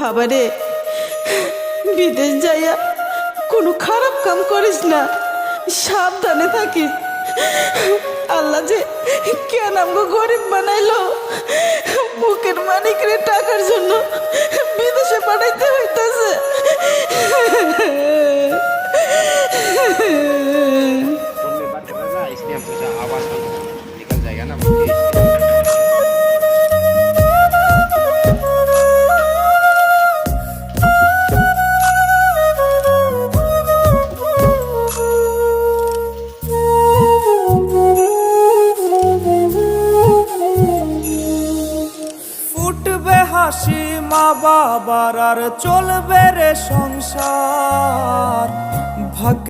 বাবারে, বিদেশ যাইয়া কোনো খারাপ কাম করিস না, সাবধানে থাকিস। আল্লাহ যে কেন আমগো গরিব বানাইলো, বুকের মানিকরে টাকার জন্য বিদেশে পাঠাইতে হইতাছে। ফুটবে হাসি মা বাবার, আর চলবে রে সংসার। ভাগ্য